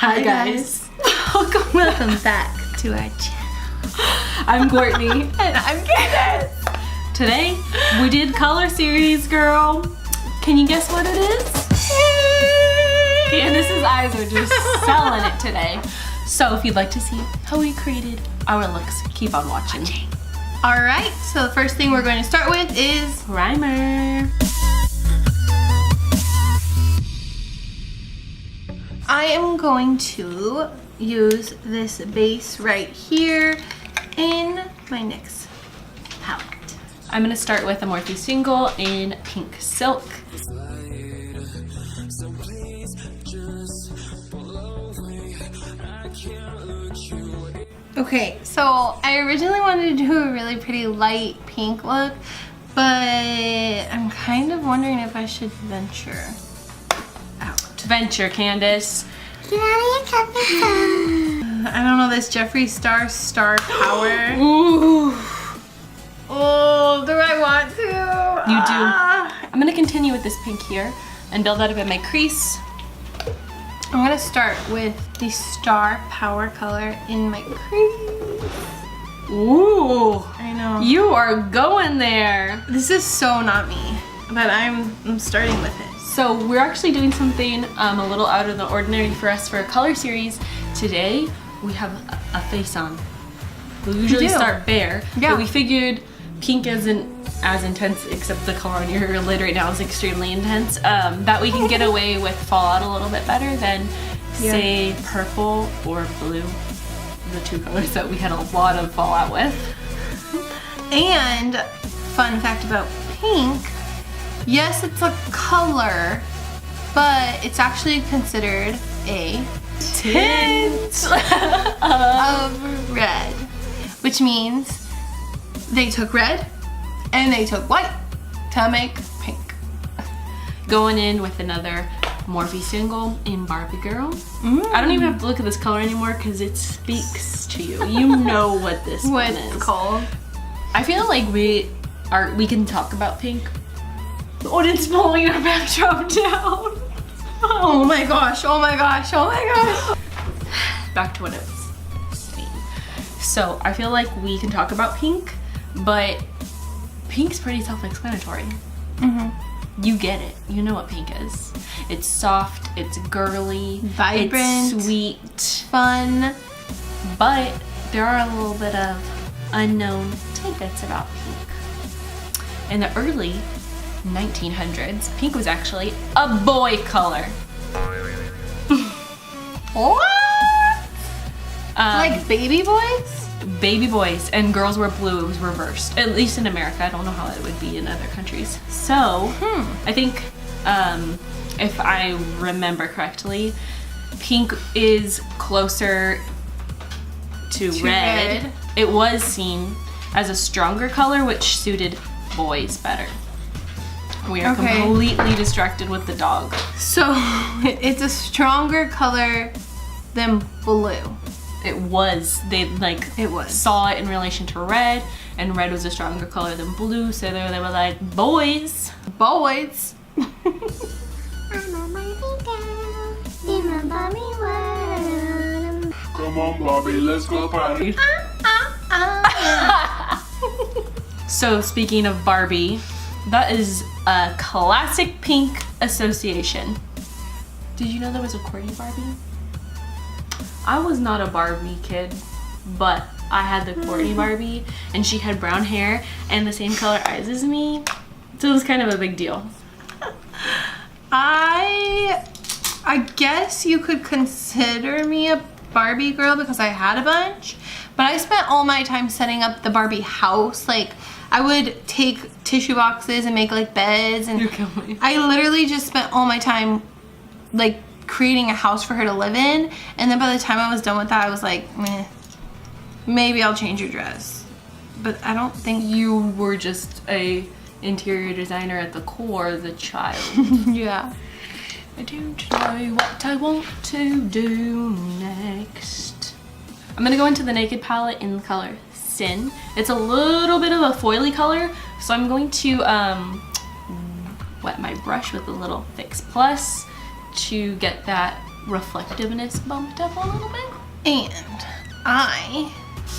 Hi guys. Welcome back to our channel. I'm Courtney. And I'm Candace. Today we did ColorSeries, girl. Can you guess what it is? Candace's eyes are just selling it today. So if you'd like to see how we created our looks, keep on watching. Alright, so the first thing we're going to start with is primer. I am going to use this base right here in my NYX palette. I'm going to start with a Morphe single in Pink Silk. Okay, so I originally wanted to do a really pretty light pink look, but I'm kind of wondering if I should venture out. Venture, Candace. Get out of your comfort zone. I don't know, this Jeffree Star Power. Ooh. Oh, do I want to? You do. I'm gonna continue with this pink here and build that up in my crease. I'm gonna start with the Star Power color in my crease. Ooh. I know. You are going there. This is so not me, but I'm starting with it. So we're actually doing something a little out of the ordinary for us for a ColorSeries. Today we have a face on. We usually start bare, but we figured pink isn't as intense, except the color on your lid right now is extremely intense, that we can get away with fallout a little bit better than say purple or blue, the two colors that we had a lot of fallout with. And fun fact about pink, yes, it's a color, but it's actually considered a tint of red, which means they took red and they took white to make pink. Going in with another Morphe single in Barbie Girl. I don't even have to look at this color anymore because it speaks to you. You know what this one is. What's called? I feel like we can talk about pink. Oh, it's pulling our backdrop down. Oh my gosh, oh my gosh, oh my gosh. Back to what I was saying. So I feel like we can talk about pink, but pink's pretty self-explanatory. You get it. You know what pink is. It's soft, it's girly, vibrant, it's sweet, fun. But there are a little bit of unknown tidbits about pink. In the early 1900s, pink was actually a boy color. What? Like baby boys? Baby boys, and girls were blue. It was reversed, at least in America. I don't know how it would be in other countries. So I think if I remember correctly, pink is closer to red. It was seen as a stronger color, which suited boys better. We are completely distracted with the dog. So it's a stronger color than blue. It was. They saw it in relation to red, and red was a stronger color than blue, so they were like, boys. Boys. I'm a Barbie girl in a Barbie world. Come on, Barbie, let's go party. So speaking of Barbie, that is a classic pink association. Did you know there was a Courtney Barbie? I was not a Barbie kid, but I had the Courtney Barbie, and she had brown hair and the same color eyes as me, so it was kind of a big deal. I guess you could consider me a Barbie girl because I had a bunch, but I spent all my time setting up the Barbie house. Like, I would take tissue boxes and make like beds, and I literally just spent all my time like creating a house for her to live in, and then by the time I was done with that, I was like, meh, maybe I'll change your dress. But I don't think you were just a interior designer at the core, the child. Yeah. I don't know what I want to do next. I'm gonna go into the Naked palette in the color Sin. It's a little bit of a foily color, so I'm going to wet my brush with a little Fix Plus to get that reflectiveness bumped up a little bit. And I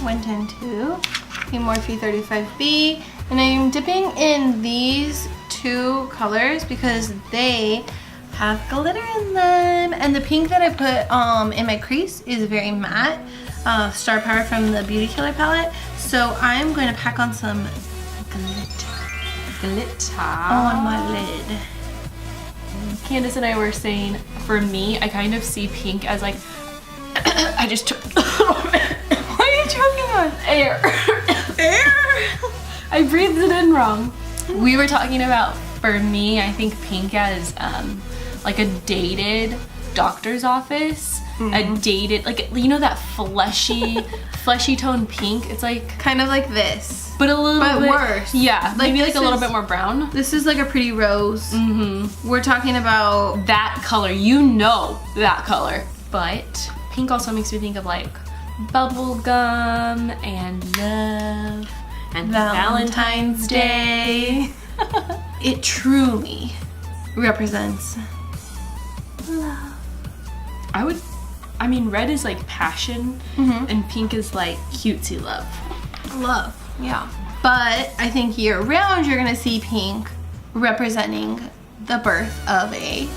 went into the Morphe 35B, and I'm dipping in these two colors because they have glitter in them. And the pink that I put in my crease is very matte, Star Power from the Beauty Killer palette. So I'm going to pack on some glitter on my lid. Candace and I were saying, for me, I kind of see pink as like, I just took, What are you choking on? air. Air? I breathed it in wrong. We were talking about, for me, I think pink as like a dated doctor's office, a dated, like, you know, that fleshy tone pink. It's like Kind of like this. but a little bit worse. Yeah, Like, maybe like this a little is- bit more brown. This is like a pretty rose. We're talking about That color, you know that color. But pink also makes me think of like bubble gum and love and Valentine's Day. It truly represents love. I mean, red is like passion and pink is like cutesy love. Love, yeah. But I think year round you're gonna see pink representing the birth of a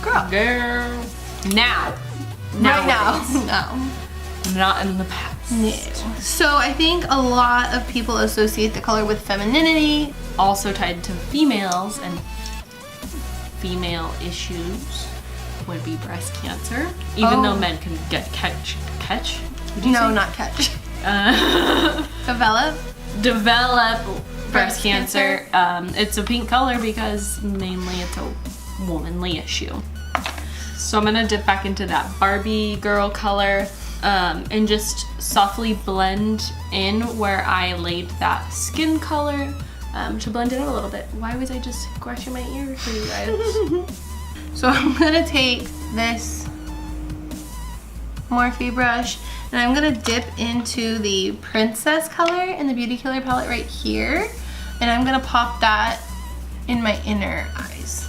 girl. Girl. Now. Right now. Nowadays. No. Not in the past. No. So I think a lot of people associate the color with femininity. Also tied to females and female issues would be breast cancer. Even though men can catch? Would you No, say? not catch. Develop breast Breast cancer. It's a pink color because mainly it's a womanly issue. So I'm gonna dip back into that Barbie girl color and just softly blend in where I laid that skin color to blend it out a little bit. Why was I just scratching my ear for you guys? So I'm gonna take this Morphe brush and I'm gonna dip into the Princess color in the Beauty Killer palette right here, and I'm gonna pop that in my inner eyes.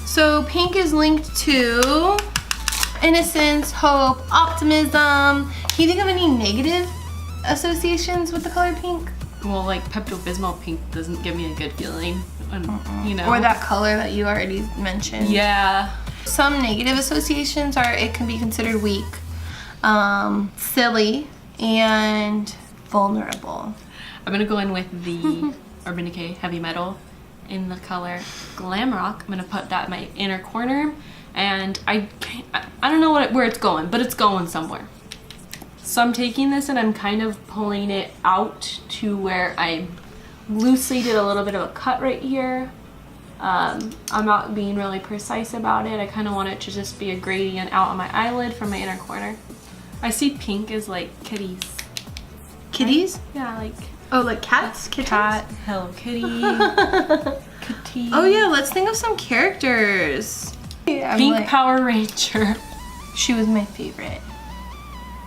So pink is linked to innocence, hope, optimism. Can you think of any negative associations with the color pink? Well, like Pepto-Bismol pink doesn't give me a good feeling, you know. Or that color that you already mentioned. Yeah. Some negative associations are it can be considered weak, silly, and vulnerable. I'm gonna go in with the Urban Decay Heavy Metal in the color Glam Rock. I'm gonna put that in my inner corner, and I don't know where it's going, but it's going somewhere. So I'm taking this and I'm kind of pulling it out to where I loosely did a little bit of a cut right here. I'm not being really precise about it. I kind of want it to just be a gradient out on my eyelid from my inner corner. I see pink as like kitties. Kitties? Yeah, like Oh, like cats? Kittens? cat, Hello Kitty, kitty. Oh yeah, let's think of some characters. Pink Power Ranger. She was my favorite.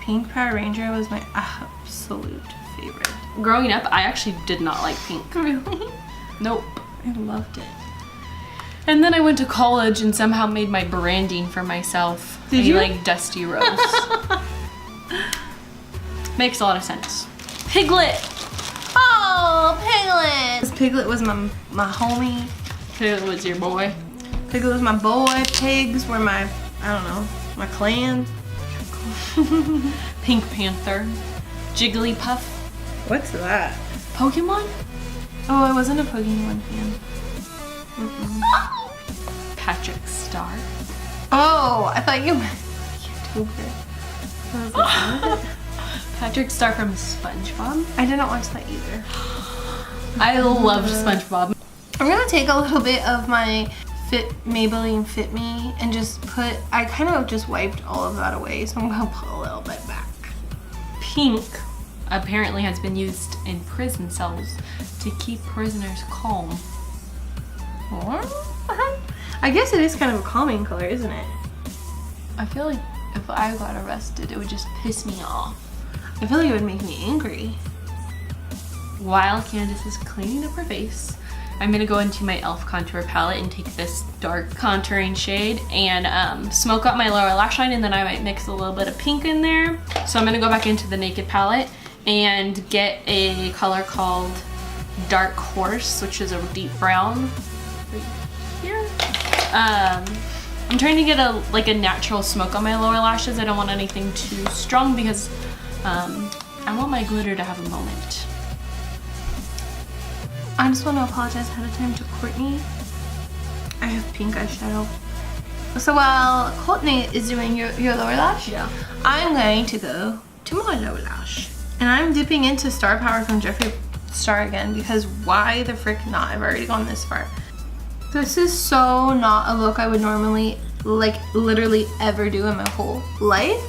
Pink Power Ranger was my absolute favorite. Growing up, I actually did not like pink. Really? Nope. I loved it. And then I went to college and somehow made my branding for myself. Did you? Like Dusty Rose. Makes a lot of sense. Piglet. Oh, Piglet! Piglet was my homie. Piglet was your boy. Piglet was my boy. Pigs were my, I don't know, my clan. Pink Panther. Jigglypuff. What's that? Pokemon? Oh, I wasn't a Pokemon fan. Patrick Star. Oh, I thought you meant YouTuber. I was like, what? Patrick Star from SpongeBob. I didn't watch that either. I loved SpongeBob. I'm gonna take a little bit of my Maybelline Fit Me and just put, I kind of just wiped all of that away, so I'm gonna put a little bit back. Pink apparently has been used in prison cells to keep prisoners calm. I guess it is kind of a calming color, isn't it? I feel like if I got arrested, it would just piss me off. I feel like it would make me angry. While Candace is cleaning up her face, I'm gonna go into my e.l.f. contour palette and take this dark contouring shade and smoke out my lower lash line, and then I might mix a little bit of pink in there. So I'm gonna go back into the Naked palette and get a color called Dark Horse, which is a deep brown right here. I'm trying to get a natural smoke on my lower lashes. I don't want anything too strong because I want my glitter to have a moment. I just want to apologize ahead of time to Courtney. I have pink eyeshadow. So while Courtney is doing your lower lash, Yeah. I'm going to go to my lower lash. And I'm dipping into Star Power from Jeffree Star again because why the frick not? I've already gone this far. This is so not a look I would normally, like, literally ever do in my whole life.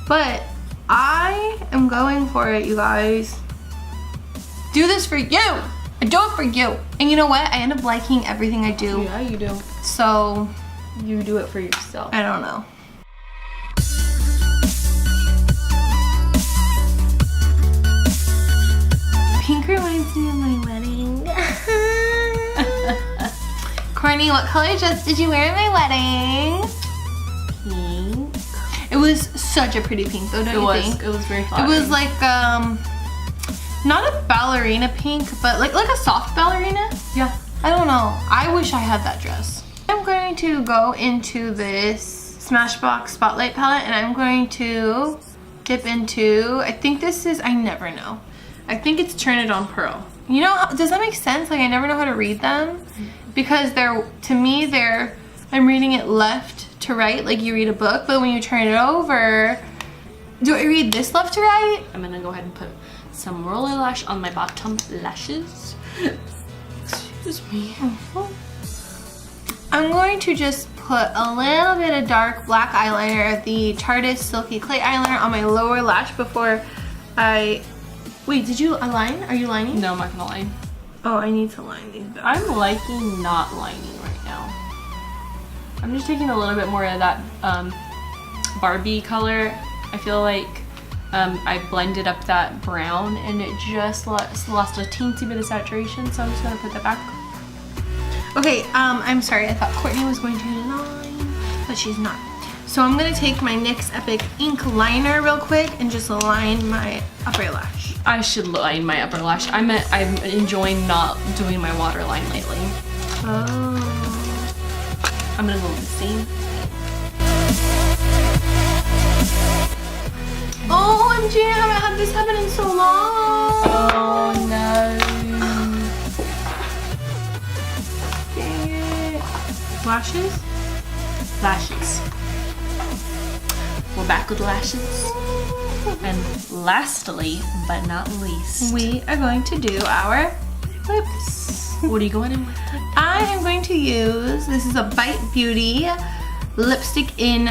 But I am going for it, you guys. Do this for you. I do it for you. And you know what? I end up liking everything I do. Yeah, you do. So You do it for yourself. I don't know. Pink reminds me of my wedding. Courtney, what color dress did you wear at my wedding? Pink. It was such a pretty pink though, don't you think? It was very It flattering. was like not a ballerina pink, but like a soft ballerina. Yeah. I don't know. I wish I had that dress. I'm going to go into this Smashbox Spotlight palette and I'm going to dip into, I think this is, I never know. I think it's Turn It On Pearl. You know, does that make sense? Like I never know how to read them because to me, I'm reading it left to right, like you read a book, but when you turn it over, do I read this left to right? I'm gonna go ahead and put some roller lash on my bottom lashes. Excuse me. I'm going to just put a little bit of dark black eyeliner, the Tarteist Silky Clay eyeliner on my lower lash before I... Wait, did you align? Are you lining? No, I'm not gonna line. Oh, I need to line these back. I'm liking not lining right now. I'm just taking a little bit more of that Barbie color. I feel like I blended up that brown and it just lost a teensy bit of saturation, so I'm just gonna put that back. Okay, I'm sorry. I thought Courtney was going to line, but she's not. So I'm gonna take my NYX Epic Ink Liner real quick and just line my upper lash. I should line my upper lash. I'm enjoying not doing my waterline lately. Oh. I'm gonna go with the same. OMG, I haven't had this happen in so long. Oh no. Dang it. Lashes? Lashes. We're back with lashes. And lastly, but not least, We are going to do our lips. what are you going in with? I am going to use, this is a Bite Beauty lipstick in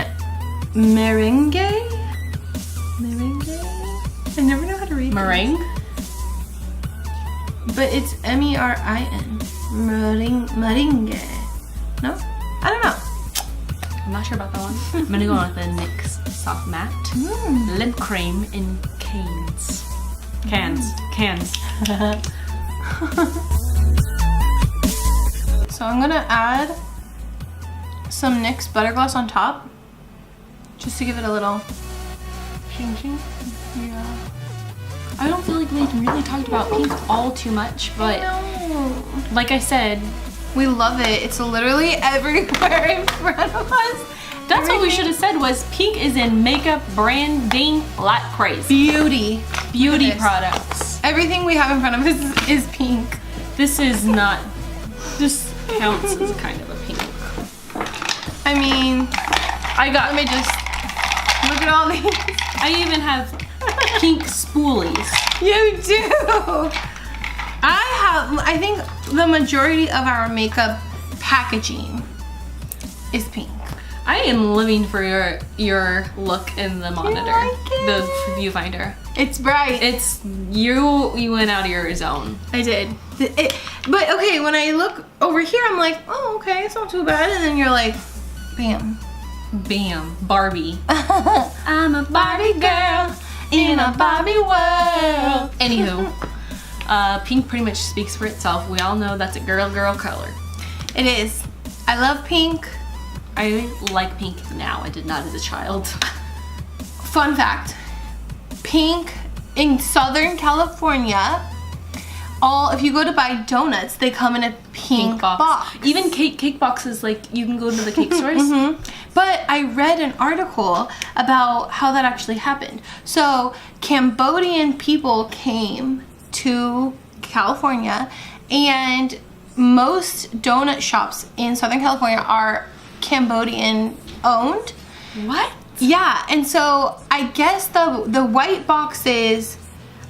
Meringue. Meringue? I never know how to read Meringue? this. But it's M-E-R-I-N. Meringue. No? I don't know. I'm not sure about that one. I'm gonna go on with the NYX Soft Matte Lip Cream in Cans. So I'm gonna add some NYX Butter Gloss on top. Just to give it a little shing shing. Yeah. I don't feel like we really talked about pink all too much, but No. like I said, We love it. It's literally everywhere in front of us. that's what we should have said was pink is in makeup branding like crazy. Beauty. Beauty Yes. products. Everything we have in front of us is pink. This is not, this counts as kind of a pink. I mean, let me just look at all these. I even have pink spoolies. You do. I think the majority of our makeup packaging is pink. I am living for your look in the monitor, like it? the viewfinder. It's bright. It's you went out of your zone. I did. But okay, when I look over here, I'm like, oh, okay, it's not too bad. And then you're like, bam. Bam, Barbie. I'm a Barbie girl in a Barbie world. Anywho, Pink pretty much speaks for itself. We all know that's a girl color. It is. I love pink. I like pink now. I did not as a child. Fun fact, pink in Southern California, if you go to buy donuts, they come in a pink box. Even cake boxes, like you can go to the cake stores. But I read an article about how that actually happened. So Cambodian people came to California, and most donut shops in Southern California are Cambodian owned. What? Yeah, and so I guess the white boxes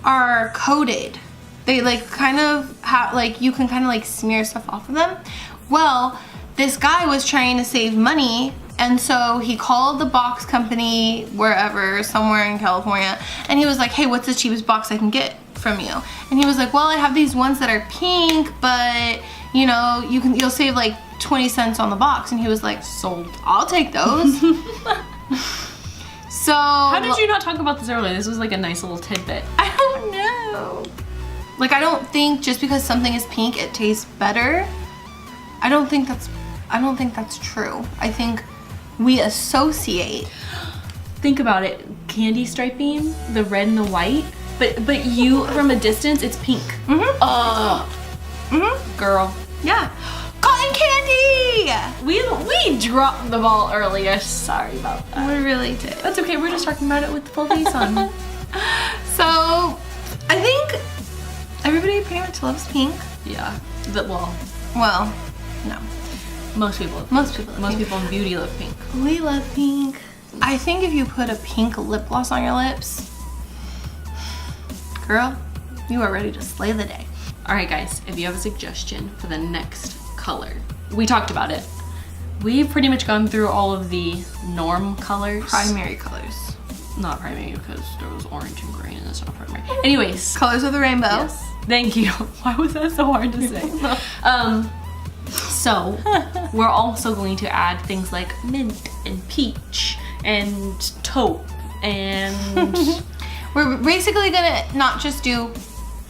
are coated. They like kind of have, like, you can kind of like smear stuff off of them. Well, this guy was trying to save money, and so he called the box company wherever, somewhere in California, and he was like, hey, what's the cheapest box I can get from you? And he was like, well, I have these ones that are pink, but you know, you'll save like 20 cents on the box. And he was like, sold. I'll take those. So how did you not talk about this earlier? This was like a nice little tidbit. I don't know. Like, I don't think just because something is pink it tastes better. I don't think that's true. I think we associate. Think about it. Candy striping, the red and the white, but you from a distance it's pink. Girl. Yeah. Cotton candy! We dropped the ball earlier. Sorry about that. We really did. That's okay. We're just talking about it with the full face on. So, I think everybody pretty much loves pink. Yeah. Well, no. Most people in beauty love pink. We love pink. I think if you put a pink lip gloss on your lips, girl, you are ready to slay the day. All right, guys, if you have a suggestion for the next color, we talked about it. We've pretty much gone through all of the norm colors. Primary colors. Not primary because there was orange and green and that's not primary. Anyways. Colors of the rainbow. Yes. Thank you. Why was that so hard to say? So we're also going to add things like mint and peach and taupe and we're basically gonna not just do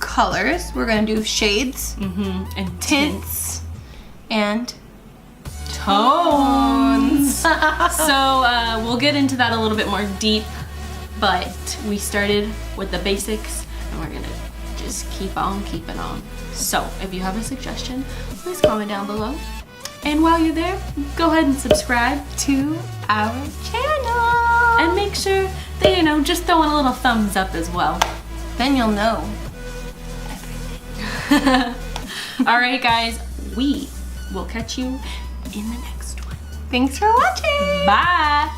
colors, we're gonna do shades and tints and tones. So we'll get into that a little bit more deep, but we started with the basics and we're gonna just keep on keeping on. So if you have a suggestion, please comment down below. And while you're there, go ahead and subscribe to our channel. And make sure that, you know, just throw in a little thumbs up as well. Then you'll know everything. All right, guys, we will catch you in the next one. Thanks for watching. Bye.